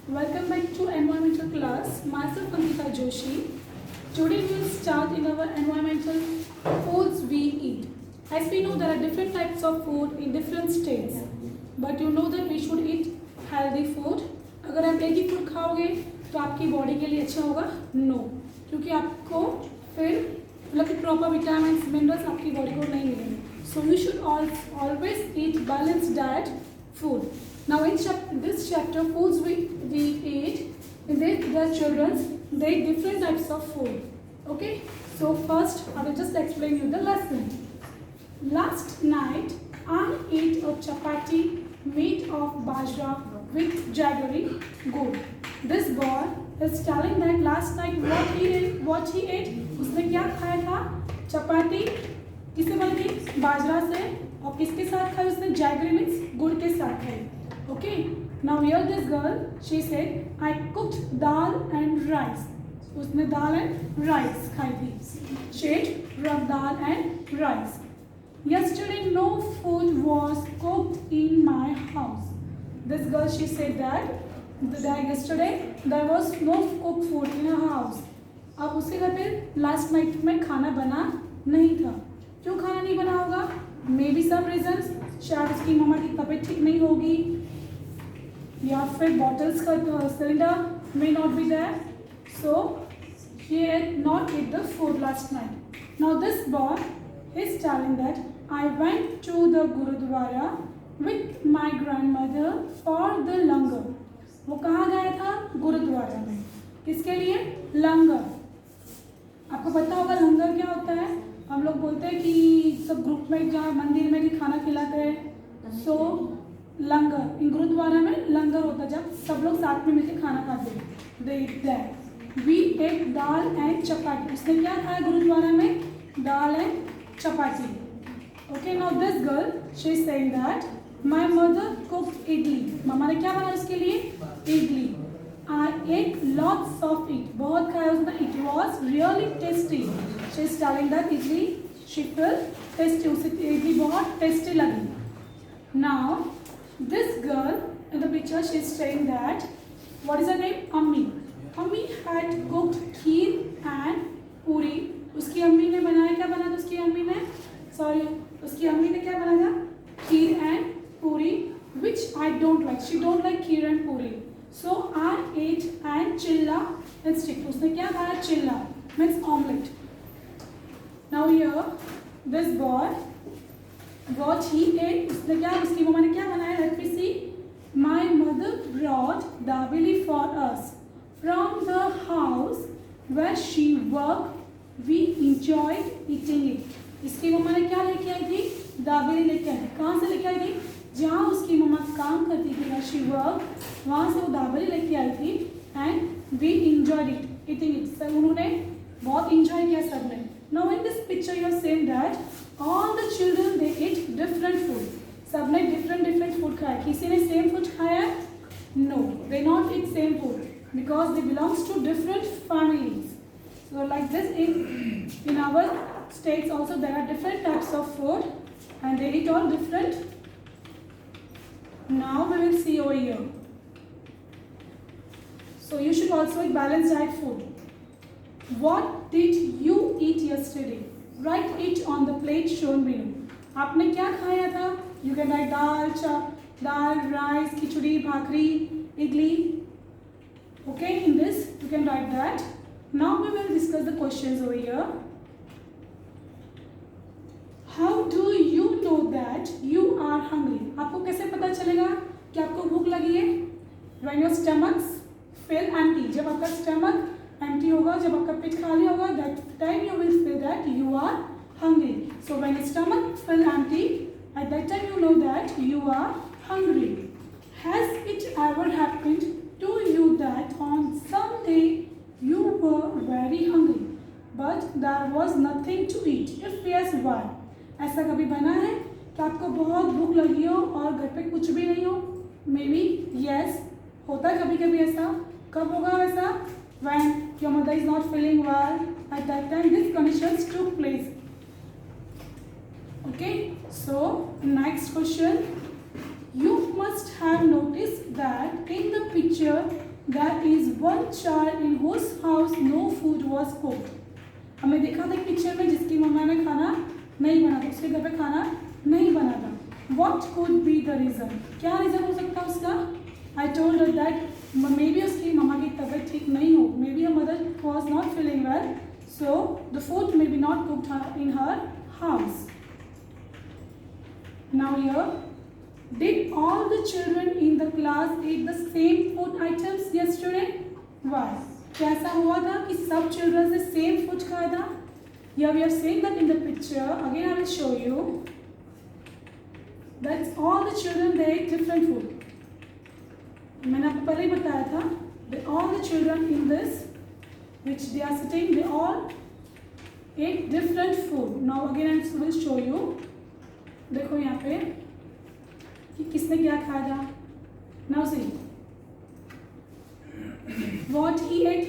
Welcome back to environmental class. Myself Ankita Joshi. Today we will start in our environmental foods we eat. As we know, there are different types of food in different states, but you know that we should eat healthy food. अगर आप एक ही food खाओगे तो आपकी body के लिए अच्छा होगा? No, क्योंकि आपको फिर मतलब प्रॉपर विटामिन मिनरल्स आपकी बॉडी को नहीं मिलेंगे. So you should always eat balanced diet food. Now in this chapter, foods we eat, in this the children they eat different types of food. Okay. So first I will just explain you the lesson. Last night I ate a chapati made of bajra with jaggery gur. This boy is telling that last night what he ate. उसने क्या खाया था? चपाती किससे बनी थी? बाजरा से. और किसके साथ खाई उसने? जैगरी मीन्स गुड़ के साथ खाई. Okay. Now here this girl, she said, I cooked dal and rice. उसने दाल and rice खाई थी. She ate dal and rice. Yesterday no food was cooked in my house. This girl, she said that yesterday there was no cooked food in her house. अब उसके घर पे last night में खाना बना नहीं था. क्यों खाना नहीं बना होगा? Maybe some reasons. शायद उसकी मम्मा की तबीयत ठीक नहीं होगी, या फिर बॉटल्स का cylinder may not be there, so he had not eat the food last night. Now this boy is telling that I went to the gurdwara with my grandmother for the langar. वो कहाँ गया था? गुरुद्वारा में. किसके लिए? लंगर. आपको पता होगा लंगर क्या होता है? हम लोग बोलते हैं कि सब ग्रुप में जहाँ मंदिर में भी खाना खिलाते हैं, सो लंगर. इन गुरुद्वारा में लंगर होता है जब सब लोग साथ में मिलकर खाना खाते हैं. They eat that. We ate dal and chapati. उसने क्या खाया गुरुद्वारा में? Dal and chapati. Okay. Now this girl she is saying that my mother cooked idli. Mama ने क्या बनाया उसके लिए? Idli. I ate lots of it. बहुत खाया उसने. It was really tasty. She is telling that idli she felt tasty. उसे इडली बहुत tasty लगी. Now this girl in the picture she is saying that what is her name? Ammi. Ammi had cooked kheer and puri. उसकी अम्मी ने बनाया. क्या बना था उसकी अम्मी ने? Sorry, उसकी अम्मी ने क्या बनाया? Kheer and puri, which I don't like. She don't like kheer and puri. So I ate and chilla and stick. उसने क्या खाया? Chilla means omelette. Now here this boy what he ate, उसने क्या? उसकी मम्मा ने क्या बनाया? Let me see. My mother brought dabili for us from the house where she worked. We enjoyed eating it. इसकी मम्मा ने क्या लेके आई थी? दाबेली लेके आई थी. कहाँ से लेके आई थी? जहाँ उसकी मम्मा काम करती थी, where she worked, वहाँ से वो दाबेली लेके आई थी. And we enjoyed it, eating it. सब उन्होंने बहुत enjoy किया सब ने. Now in this picture you are saying that all the children they eat different food. सब ने different food खाया. किसी ने same food खाया? No, they not eat same food because they belongs to different families. So like this in our states also there are different types of food and they eat all different. Now we will see over here. So you should also eat balanced diet food. What did you eat yesterday? Write it on the plate shown below. आपने क्या खाया था? You can write dal, rice, khichdi, bhakri, idli. Okay, in this you can write that. Now we will discuss the questions over here. How do you know that you are hungry? आपको कैसे पता चलेगा कि आपको भूख लगी है? When your stomach feel empty. जब आपका stomach empty होगा, जब आपका पेट खाली होगा, that time you will feel that you are hungry. So when your stomach feel empty, at that time you know that you are hungry. Has it ever happened to you that on some day you were very hungry, but there was nothing to eat? If yes, why? ऐसा कभी बना है कि आपको बहुत भूख लगी हो और घर पे कुछ भी नहीं हो? मे बी यस, होता है कभी कभी ऐसा. कब होगा वैसा? When your mother is not feeling well, at that time these conditions took place. Okay, so next question. You must have noticed that in the picture there is one child in whose house no food was cooked. हमें देखा था picture में जिसकी मम्मा ने खाना नहीं बना था, उसके घर पे खाना नहीं बना था. What could be the reason? क्या रीज़न हो सकता है उसका? I told her that maybe उसकी मम्मा की तबीयत ठीक नहीं हो. Maybe her mother was not feeling well, so the food may be not cooked in her house. Now here, did all the children in the class eat the same food items yesterday? Why? क्या ऐसा हुआ था कि सब children ने same food खाया था? Here we are seeing that in the picture. Again I will show you. That's all the children they ate different food. मैंने आपको पहले ही बताया था. That all the children in this, which they are sitting, they all ate different food. Now again I will show you. देखो यहाँ पे कि किसने क्या खाया था. Now see. What he ate?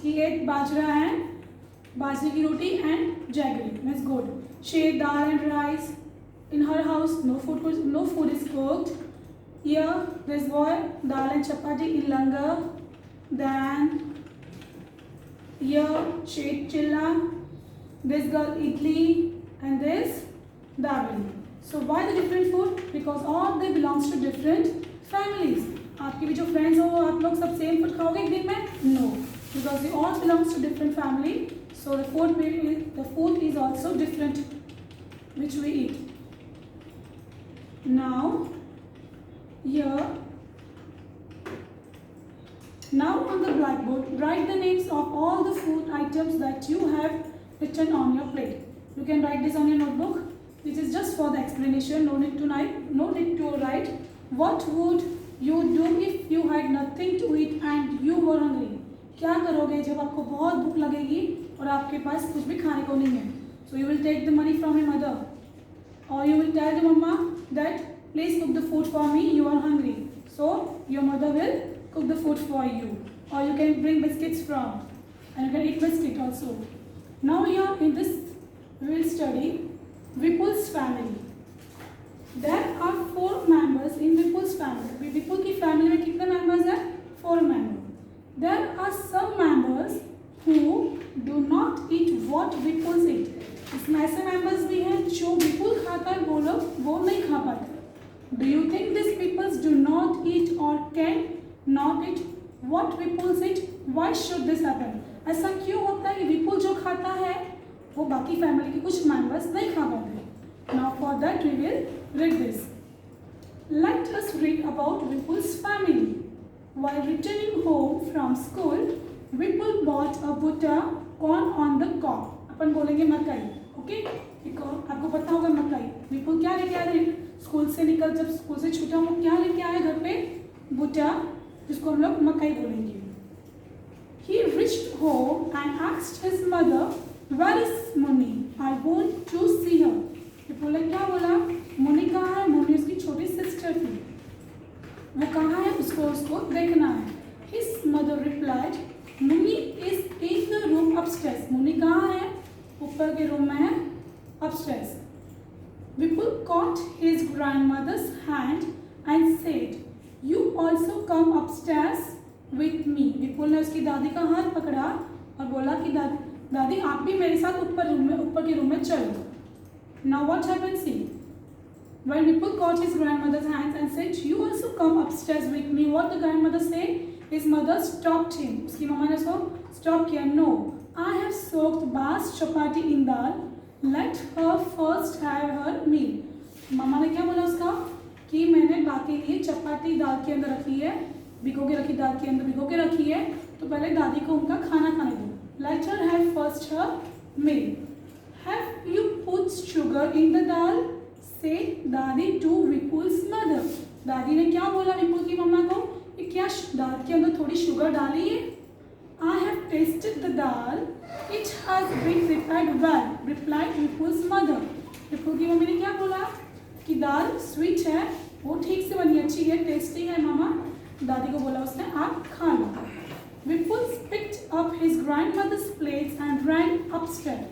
He ate bajra and बाजरे की रोटी and jaggery. That's good. She ate dal and rice. In her house, no food is cooked. Here, this boy dal and chapati in langar. Then here she ate chilla. This girl idli and this dabli. So why the different food? Because all they belongs to different families. आपके भी जो friends हो आप लोग सब same food खाओगे एक दिन में? No, because they all belongs to different family. So the food is also different, which we eat. Now on the blackboard, write the names of all the food items that you have written on your plate. You can write this on your notebook. This is just for the explanation. No need to write. What would you do if you had nothing to eat and you were hungry? क्या करोगे जब आपको बहुत भूख लगेगी और आपके पास कुछ भी खाने को नहीं है? So you will take the money from your mother, or you will tell the mama that please cook the food for me, you are hungry. So your mother will cook the food for you, or you can bring biscuits from, and you can eat biscuit also. Now here in this we will study Vipul's family. There are 4 members in Vipul's family. Vipul की family में कितने members हैं? 4 members. There are some members who do not eat what Vipul eat. इसमें ऐसे members भी हैं जो Vipul खाता है वो नहीं खा पाते. Do you think these people do not eat or can not eat what Vipul eat? Why should this happen? ऐसा क्यों होता है कि Vipul जो खाता है वो बाकी family के कुछ members नहीं खा पाते. Now for that we will read this. Let us read about Vipul's family. While returning home from school, Vipul bought a butta corn on the cob. अपन बोलेंगे मकई, ओके? आपको पता होगा मकई. Vipul क्या लेके आया स्कूल से जब स्कूल से छूटा वो क्या लेके आया घर पे? बूटा, जिसको हम लोग मकई बोलेंगे. He reached home and asked his mother, "Where is Muni? I want to see her." Vipul ने क्या बोला? मुनी कहाँ है? मुनी उसकी छोटी सिस्टर थी. वो कहाँ है? उसको देखना है. His mother replied, "Muni is in the room upstairs." मुनी कहाँ है? ऊपर के रूम में है, upstairs. Vipul caught his grandmother's hand and said, "You also come upstairs with me." Vipul ने उसकी दादी का हाथ पकड़ा और बोला कि दादी आप भी मेरे साथ ऊपर के रूम में चलो. Now what happened? See, when Vipul caught his grandmother's hands and said, "You also come upstairs with me," what the grandmother said? His mother stopped him. उसकी मम्मा ने उसको stop किया. "No, I have soaked Bas chapati in dal. Let her first have her meal." मम्मा ने क्या बोला उसका कि मैंने बाकी लिए चपाती दाल के अंदर रखी है, भिगो के रखी है, तो पहले दादी को उनका खाना खाने दो. Let her have first her meal. Have you put sugar in the dal? Said Dadi to Vipul's mother. दादी ने क्या बोला विपुल की मम्मा को कि क्या दाल के अंदर थोड़ी शुगर डाली है? I have tasted the dal. It has been prepared well, replied Vipul's mother. विपुल की मम्मी ने क्या बोला कि दाल स्वीट है, वो ठीक से बनी, अच्छी है, टेस्टी है मामा. दादी को बोला उसने आप खा लो. Vipul picked up his grandmother's plates and ran upstairs.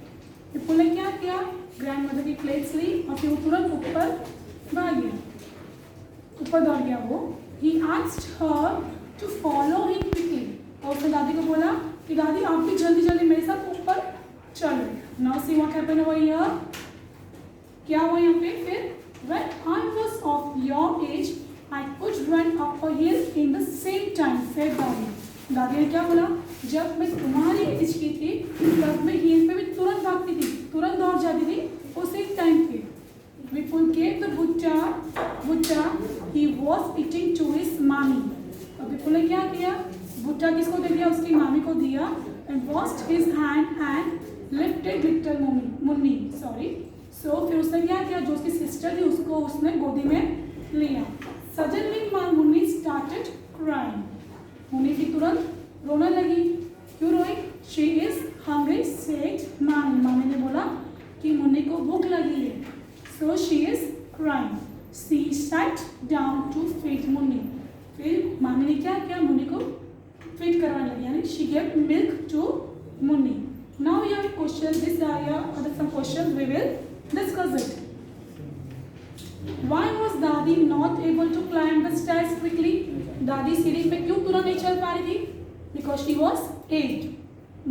विपुल ने क्या किया? ग्रैंडमदर की प्लेट्स ली और फिर वो तुरंत ऊपर दौड़ गया वो. He asked her to follow him quickly. और उसने दादी को बोला कि दादी आप भी जल्दी जल्दी मेरे साथ ऊपर चलो. Now see what happened over here. क्या हुआ यहाँ पे फिर? When I was of your age, I could run up a hill in the same time, said दादी. दादी ने क्या बोला? जब मैं तुम्हारी एज की थी तब मैं हिल पे भी तुरंत भागती थी, तुरंत दौड़ जाती थी उसी टाइम पे. Vipul gave the butta he was eating to his mommy. अब विपुल ने क्या किया? भुट्टा किसको दे दिया? उसकी मामी को दिया. And washed his hand and lifted little Munni. Sorry. So फिर उसने क्या किया? जो उसकी सिस्टर थी उसको उसने गोदी में लिया. Suddenly Munni started crying. Munni भी तुरंत रोने लगी. क्यों रोई? She is hungry, said मामी. मामी ने बोला कि मुन्नी को भूख लगी है. So she is crying. She sat down to feed Munni. फिर मामी ने क्या किया? मुन्नी को फीड करवाने लगी, यानी she gave milk to Munni. Now we have a question. This area or some questions we will discuss it. Why was दादी not able to climb the stairs quickly? दादी सीढ़ी पे क्यों तुरंत नहीं चल पा रही थी? Because she was aged.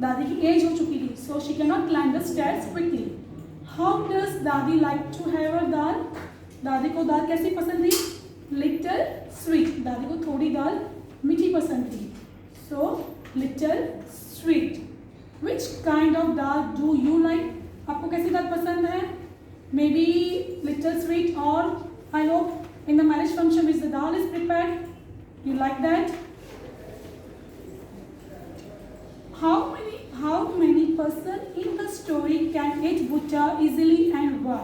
दादी की एज हो चुकी थी, so she cannot climb the stairs quickly. How does दादी like to have her दाल? दादी को दाल कैसी पसंद थी? Little sweet. दादी को थोड़ी दाल मीठी पसंद थी. So little sweet. Which kind of dal do you like? आपको कैसी दाल पसंद है? Maybe little sweet, or I hope in the marriage function which the dal is prepared, you like that. How many person in the story can eat butta easily and why?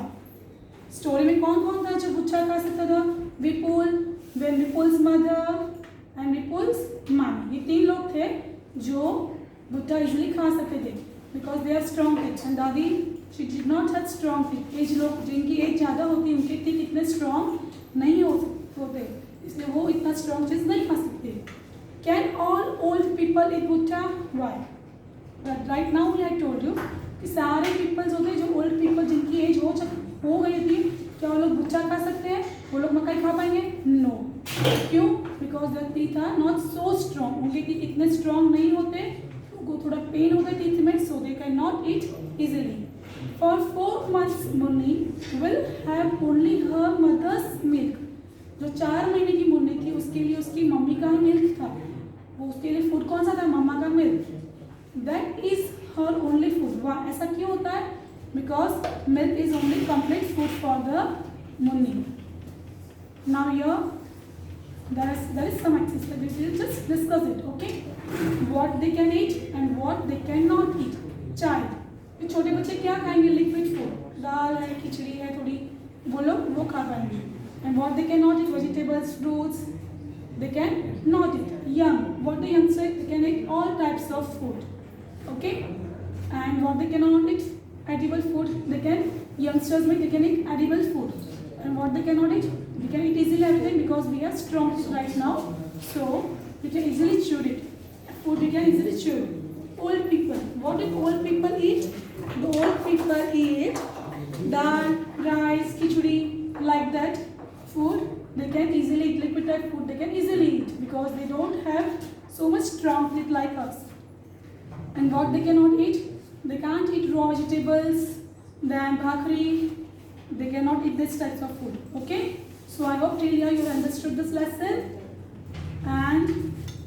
Story में कौन कौन था जो भुट्टा खा सकता था? विपुल, then Vipul's mother and Vipul's मामी. ये तीन लोग थे जो भुट्टा इजीली खा सकते थे because they are strong teeth. And dadi she did not have strong teeth. Age लोग जिनकी एज ज़्यादा होती है उनके टीथ इतने स्ट्रॉन्ग नहीं होते, इसलिए वो इतना स्ट्रॉन्ग चीज़ नहीं खा सकते. Can all old people eat bhutta? Why? But right now I told you कि सारे पीपल्स होते हैं जो ओल्ड पीपल जिनकी एज हो गई थी, क्या वो लोग भुट्टा खा सकते हैं? वो लोग मकई खा पाएंगे? नो. क्यों? Because the teeth are not so strong. उनके टीथ इतने स्ट्रॉन्ग नहीं होते, उनको थोड़ा पेन होता है टीथ में, so they can not eat easily. For 4 months Munni will have only her mother's मिल्क. जो 4 महीने की मुन्नी थी उसके लिए उसकी मम्मी का मिल्क था. वो उसके लिए फूड कौन सा था? मम्मा का milk. That is her only food. वाह, ऐसा क्यों होता है? Because milk is only complete food for the Munni. Now here there is some exercise. We will just discuss it. Okay? What they can eat and what they cannot eat. Child. ये छोटे बच्चे क्या खाएंगे? Liquid food. दाल है, खिचड़ी है, थोड़ी वो लोग वो खा पाएंगे. And what they cannot eat? Vegetables, fruits. They can not eat. Young. What the young say? They can eat all types of food. Okay? And what they cannot eat? Edible food. They can, youngsters they can eat edible food. And what they cannot eat? We can eat easily everything because we are strong right now, so we can easily chew it. Food we can easily chew. Old people. What do old people eat? The old people eat dal, rice, khichdi, like that food. They can easily eat liquid type food. They can easily eat because they don't have so much strong teeth like us. And what they cannot eat? They can't eat raw vegetables, then bhakri. They cannot eat this types of food. Okay? So I hope till here you have understood this lesson. And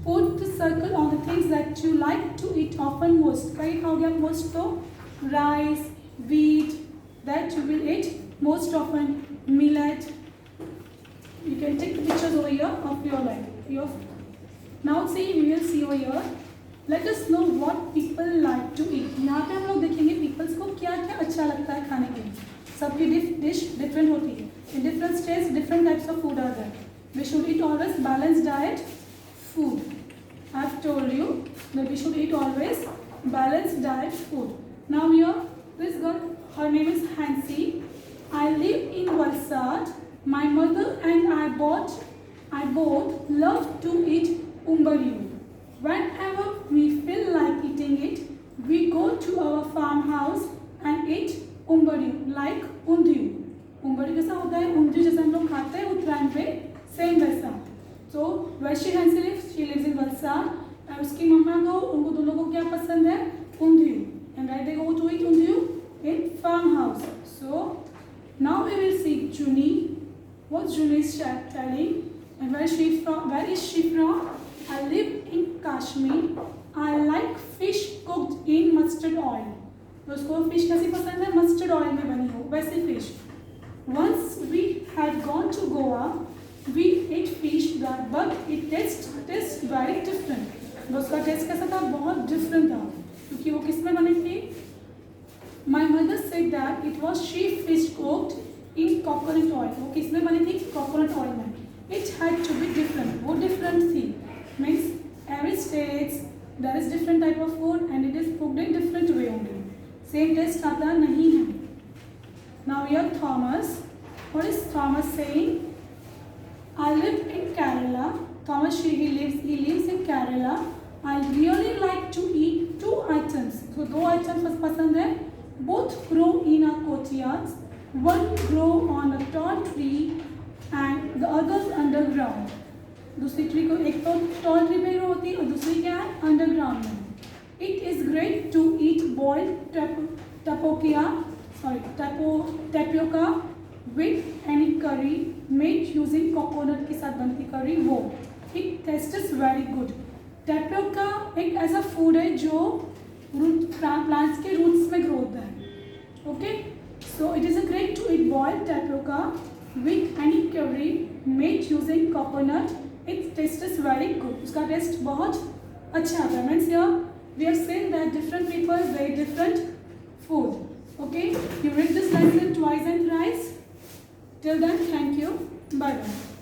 put the circle on the things that you like to eat often most. कई खाओगे आप most तो rice, wheat, that you will eat most often. Millet. You can take the pictures over here of your life. Now see, we will see over here. Let us know what people like to eat. यहाँ पे हम लोग देखेंगे peoples को क्या क्या अच्छा लगता है खाने के लिए. सबकी डिश डिफरेंट होती है. In different states, different types of food are there. We should eat always balanced diet food. I have told you that we should eat always balanced diet food. Now here, this girl, her name is Hansi. I live in Valsad. My mother and I both love to eat umbariyu. Whenever we feel like eating it, we go to our farmhouse and eat umbariyu, like undiyu. उम्बड़ी कैसा होता है? उंधियू जैसे हम लोग खाते हैं उत्तरायण पे, same वैसा. So where she Hansi lives? She lives in Valsad, और उसकी मम्मा को, उनको दोनों को क्या पसंद है, undhiyu, and right they go to eat undhiyu in farm house. So now we will see Juni. What's Juni's telling? And where is she from? I live in Kashmir. I like fish cooked in mustard oil. तो उसको fish कैसी पसंद है, mustard oil में बनी हो वैसी fish. Once we had gone to Goa, we ate fish that but it tastes very different. तो उसका टेस्ट कैसा था, बहुत डिफरेंट था, क्योंकि वो किस में बनी थी. My mother said that it was sheep fish cooked in coconut oil. वो किस में बनी थी, कोकोनट ऑयल में. It had to be different. वो डिफरेंट थी. Means every states there is different type of food and it is cooked in different way only. Same taste आता नहीं है. Now here Thomas. What is Thomas saying? I live in Kerala. Thomas he lives in Kerala. I really like to eat 2 items. So 2 items पसंद है. Both grow in our courtyards. One grow on a tall tree and the other underground. दूसरी tree को, एक तो tall tree पे grow होती है और दूसरी क्या है, अंडरग्राउंड में. It is great to eat boiled tapioca with any curry made using coconut के साथ बनती करी वो. It tastes very good. Tapioca एक ऐसा फूड है जो प्लांट्स के रूट्स में ग्रो होता है. Okay, so it is a great to eat boiled tapioca with any curry made using coconut. It tastes very good. उसका टेस्ट बहुत अच्छा आता है. Means here we have seen that different people very different food. Okay, you read this lesson twice and thrice. Till then, thank you. Bye bye.